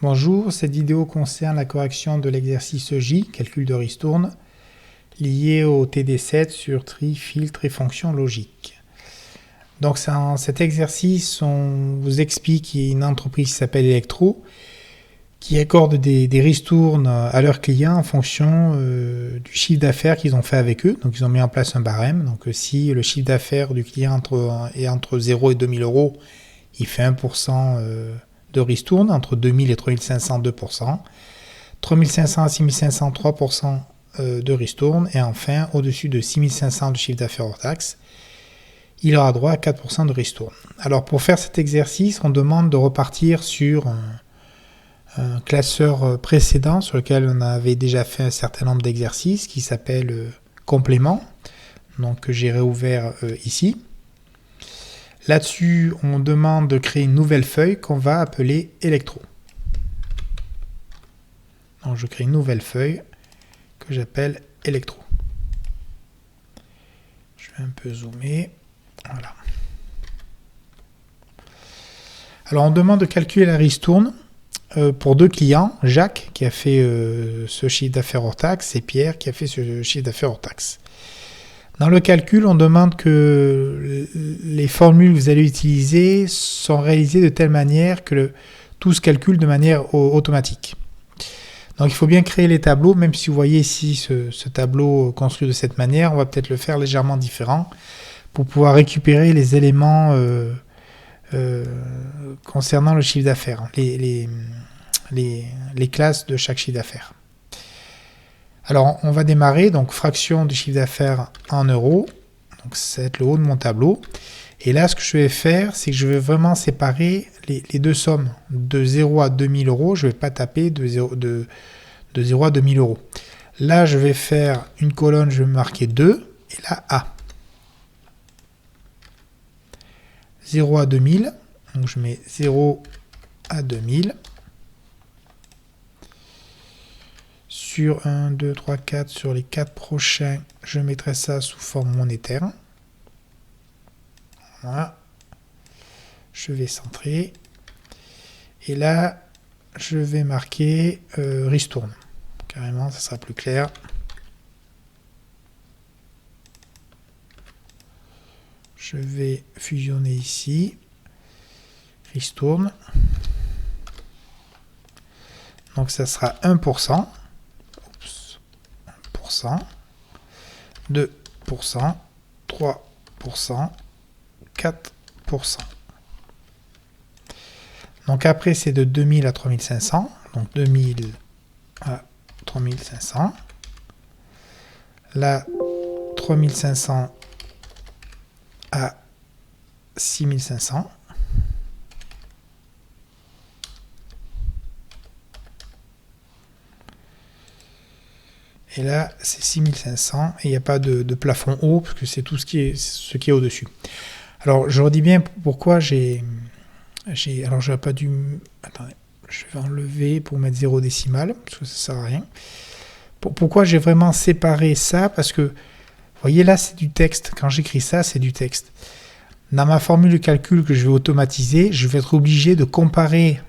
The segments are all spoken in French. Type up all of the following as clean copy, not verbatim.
Bonjour, cette vidéo concerne la correction de l'exercice J, calcul de ristourne, lié au TD7 sur tri, filtre et fonction logique. Donc dans cet exercice, on vous explique qu'il y a une entreprise qui s'appelle Electro, qui accorde des ristournes à leurs clients en fonction du chiffre d'affaires qu'ils ont fait avec eux. Donc ils ont mis en place un barème. Donc si le chiffre d'affaires du client est entre 0 et 2000 euros, il fait 1% de ristourne, entre 2000 et 3500, 2%, 3500 à 6500, 3% de ristourne, et enfin, au-dessus de 6500 de chiffre d'affaires hors taxe, il aura droit à 4% de ristourne. Alors pour faire cet exercice, on demande de repartir sur un classeur précédent sur lequel on avait déjà fait un certain nombre d'exercices qui s'appelle complément, donc que j'ai réouvert ici. Là-dessus, on demande de créer une nouvelle feuille qu'on va appeler Electro. Donc je crée une nouvelle feuille que j'appelle Electro. Je vais un peu zoomer. Voilà. Alors on demande de calculer la ristourne pour deux clients, Jacques qui a fait ce chiffre d'affaires hors taxe et Pierre qui a fait ce chiffre d'affaires hors taxe. Dans le calcul, on demande que les formules que vous allez utiliser sont réalisées de telle manière que tout se calcule de manière automatique. Donc il faut bien créer les tableaux, même si vous voyez ici ce tableau construit de cette manière, on va peut-être le faire légèrement différent pour pouvoir récupérer les éléments concernant le chiffre d'affaires, les classes de chaque chiffre d'affaires. Alors on va démarrer, donc fraction du chiffre d'affaires en euros, donc ça va être le haut de mon tableau. Et là ce que je vais faire, c'est que je vais vraiment séparer les deux sommes. De 0 à 2000 euros, je ne vais pas taper de 0 à 2000 euros. Là je vais faire une colonne, je vais marquer 2, et là A. 0 à 2000, donc je mets 0 à 2000. Sur 1, 2, 3, 4, sur les 4 prochains, je mettrai ça sous forme monétaire. Voilà. Je vais centrer. Et là, je vais marquer ristourne. Carrément, ça sera plus clair. Je vais fusionner ici. Ristourne. Donc ça sera 1%. 2%, 3%, 4%. Donc après, c'est de 2000 à 3500. Donc 2000 à 3500. Là, 3500 à 6500. Et là, c'est 6500 et il n'y a pas de plafond haut parce que c'est tout ce qui est au-dessus. Alors, je redis bien pourquoi alors, j'aurais pas dû... Attendez, je vais enlever pour mettre 0 décimal parce que ça sert à rien. Pourquoi j'ai vraiment séparé ça? Parce que, vous voyez là, c'est du texte. Quand j'écris ça, c'est du texte. Dans ma formule de calcul que je vais automatiser, je vais être obligé de comparer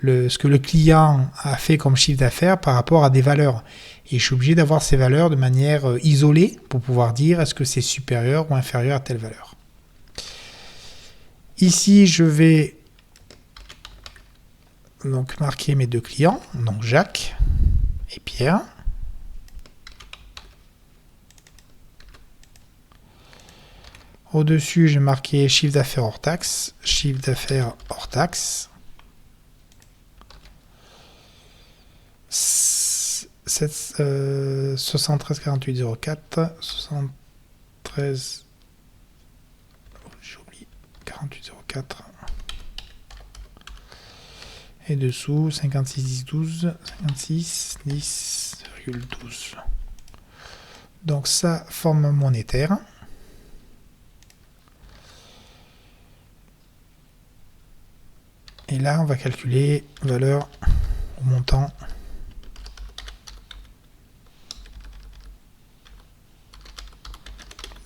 ce que le client a fait comme chiffre d'affaires par rapport à des valeurs. Et je suis obligé d'avoir ces valeurs de manière isolée pour pouvoir dire est-ce que c'est supérieur ou inférieur à telle valeur. Ici, je vais donc marquer mes deux clients, donc Jacques et Pierre. Au-dessus, j'ai marqué chiffre d'affaires hors taxe, chiffre d'affaires hors taxe. 73 48 04 73 j'oublie 48 04 et dessous 56 10 12 56 10,12. Donc ça forme monétaire. Et là on va calculer valeur au montant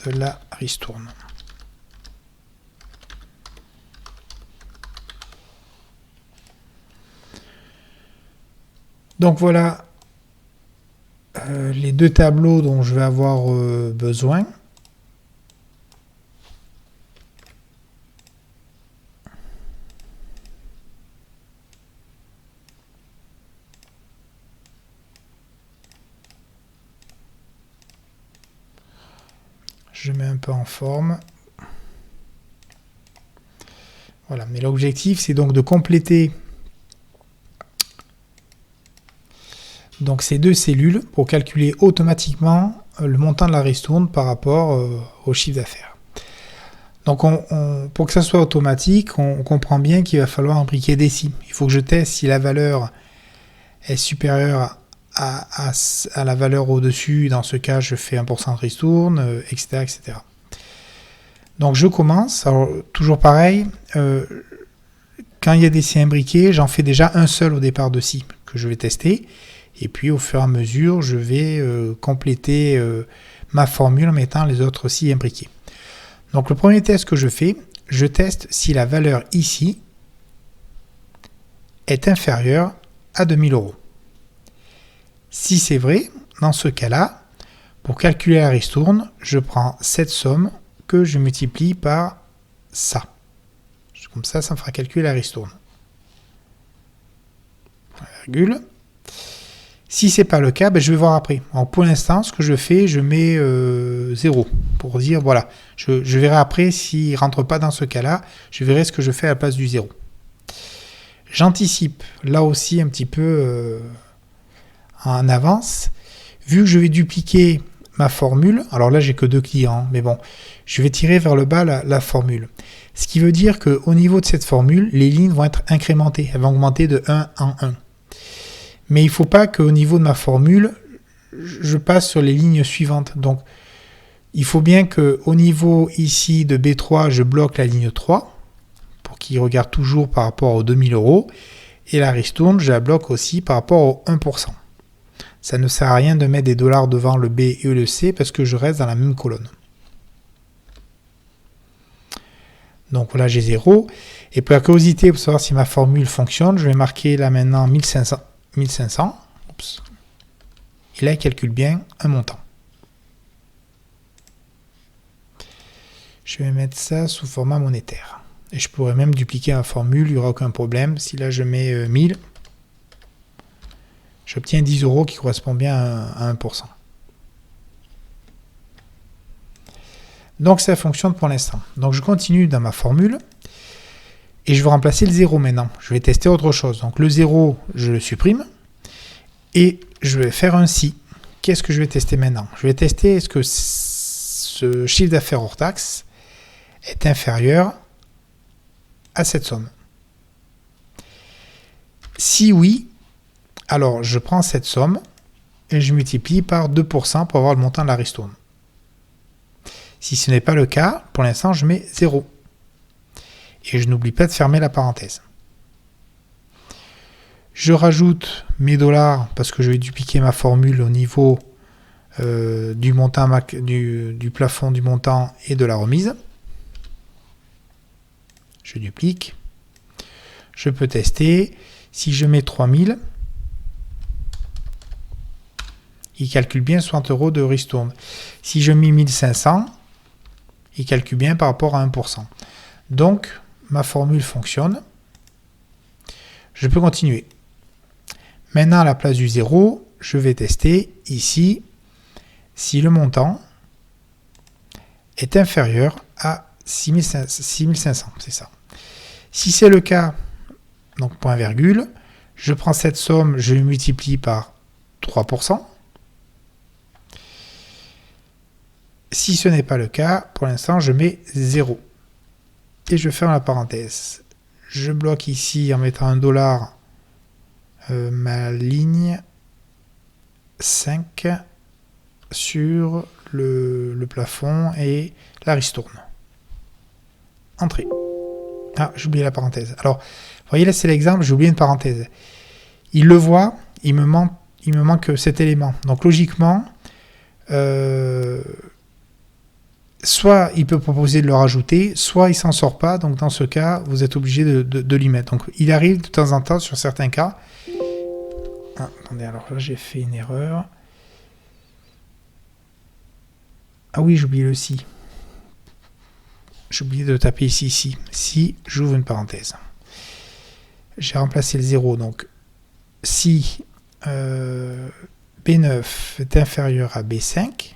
de la ristourne. Donc voilà les deux tableaux dont je vais avoir besoin. Je mets un peu en forme. Voilà, mais l'objectif c'est donc de compléter donc ces deux cellules pour calculer automatiquement le montant de la ristourne par rapport au chiffre d'affaires. Donc pour que ça soit automatique, on comprend bien qu'il va falloir imbriquer des si. Il faut que je teste si la valeur est supérieure à la valeur au-dessus. Dans ce cas, je fais 1% de ristourne, etc., etc. Donc je commence. Alors, toujours pareil, quand il y a des si imbriqués, j'en fais déjà un seul au départ de si que je vais tester. Et puis au fur et à mesure, je vais compléter ma formule en mettant les autres si imbriqués. Donc le premier test que je fais, je teste si la valeur ici est inférieure à 2000 €. Si c'est vrai, dans ce cas-là, pour calculer la ristourne, je prends cette somme que je multiplie par ça. Comme ça, ça me fera calculer la ristourne. Virgule. Si ce n'est pas le cas, je vais voir après. Alors pour l'instant, ce que je fais, je mets 0 pour dire, voilà, je verrai après s'il ne rentre pas dans ce cas-là, je verrai ce que je fais à la place du 0. J'anticipe là aussi un petit peu en avance. Vu que je vais dupliquer ma formule, alors là j'ai que 2 clients, mais bon, je vais tirer vers le bas la formule. Ce qui veut dire qu'au niveau de cette formule, les lignes vont être incrémentées, elles vont augmenter de 1 en 1. Mais il ne faut pas qu'au niveau de ma formule, je passe sur les lignes suivantes. Donc, il faut bien qu'au niveau ici de B3, je bloque la ligne 3, pour qu'il regarde toujours par rapport aux 2000 €. Et la ristourne, je la bloque aussi par rapport au 1%. Ça ne sert à rien de mettre des dollars devant le B et le C, parce que je reste dans la même colonne. Donc voilà, j'ai 0. Et pour la curiosité, pour savoir si ma formule fonctionne, je vais marquer là maintenant 1500. Oups. Et là, il calcule bien un montant. Je vais mettre ça sous format monétaire. Et je pourrais même dupliquer ma formule, il n'y aura aucun problème. Si là, je mets 1000, j'obtiens 10 € qui correspond bien à 1%. Donc ça fonctionne pour l'instant. Donc je continue dans ma formule et je vais remplacer le 0 maintenant. Je vais tester autre chose. Donc le 0, je le supprime et je vais faire un si. Qu'est-ce que je vais tester maintenant? Je vais tester est-ce que ce chiffre d'affaires hors taxe est inférieur à cette somme. Si oui, alors je prends cette somme et je multiplie par 2% pour avoir le montant de la ristourne. Si ce n'est pas le cas, pour l'instant, je mets 0. Et je n'oublie pas de fermer la parenthèse. Je rajoute mes dollars parce que je vais dupliquer ma formule au niveau du montant du plafond du montant et de la remise. Je duplique. Je peux tester. Si je mets 3000, il calcule bien 60 € de ristourne. Si je mets 1500, il calcule bien par rapport à 1%. Donc, ma formule fonctionne. Je peux continuer. Maintenant, à la place du 0, je vais tester ici si le montant est inférieur à 6500. C'est ça. Si c'est le cas, donc point virgule, je prends cette somme, je le multiplie par 3%. Si ce n'est pas le cas, pour l'instant, je mets 0. Et je ferme la parenthèse. Je bloque ici en mettant un dollar ma ligne 5 sur le plafond et la ristourne. Entrée. Ah, j'ai oublié la parenthèse. Alors, vous voyez là, c'est l'exemple, j'ai oublié une parenthèse. Il le voit, il me manque cet élément. Donc, logiquement, soit il peut proposer de le rajouter, soit il s'en sort pas. Donc dans ce cas, vous êtes obligé de l'y mettre. Donc il arrive de temps en temps, sur certains cas, Ah, attendez, alors là j'ai fait une erreur. Ah oui, j'ai oublié le si. J'ai oublié de taper ici, si. Si, j'ouvre une parenthèse. J'ai remplacé le 0, donc si B9 est inférieur à B5,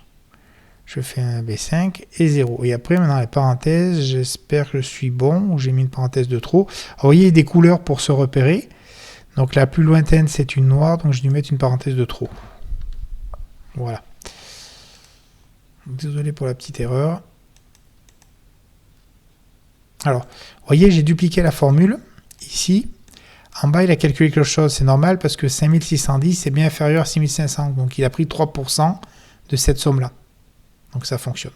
je fais un B5 et 0. Et après, maintenant, les parenthèses, j'espère que je suis bon, ou j'ai mis une parenthèse de trop. Alors, vous voyez, il y a des couleurs pour se repérer. Donc la plus lointaine, c'est une noire, donc je vais mettre une parenthèse de trop. Voilà. Désolé pour la petite erreur. Alors, vous voyez, j'ai dupliqué la formule, ici. En bas, il a calculé quelque chose, c'est normal, parce que 5610 est bien inférieur à 6500. Donc il a pris 3% de cette somme-là. Donc ça fonctionne.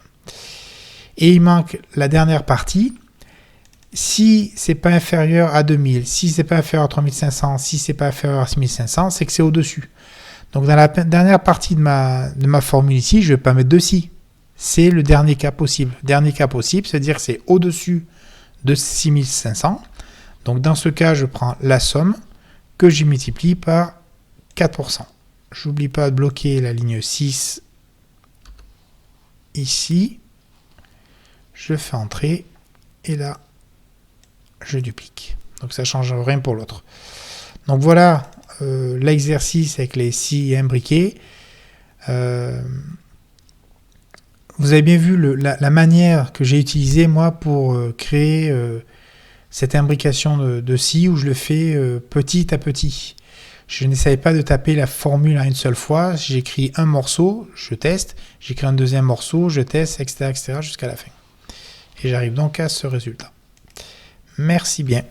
Et il manque la dernière partie. Si c'est pas inférieur à 2000, si c'est pas inférieur à 3500, si c'est pas inférieur à 6500, c'est que c'est au-dessus. Donc dans la dernière partie de ma formule ici, je vais pas mettre de si. C'est le dernier cas possible. Dernier cas possible, c'est-à-dire que c'est au-dessus de 6500. Donc dans ce cas, je prends la somme que j'y multiplie par 4%. J'oublie pas de bloquer la ligne 6 ici. Je fais entrer et là, je duplique. Donc ça ne change rien pour l'autre. Donc voilà l'exercice avec les si imbriqués. Vous avez bien vu la manière que j'ai utilisée moi pour créer cette imbrication de si où je le fais petit à petit. Je n'essayais pas de taper la formule à une seule fois. J'écris un morceau, je teste. J'écris un deuxième morceau, je teste, etc., etc. jusqu'à la fin. Et j'arrive donc à ce résultat. Merci bien.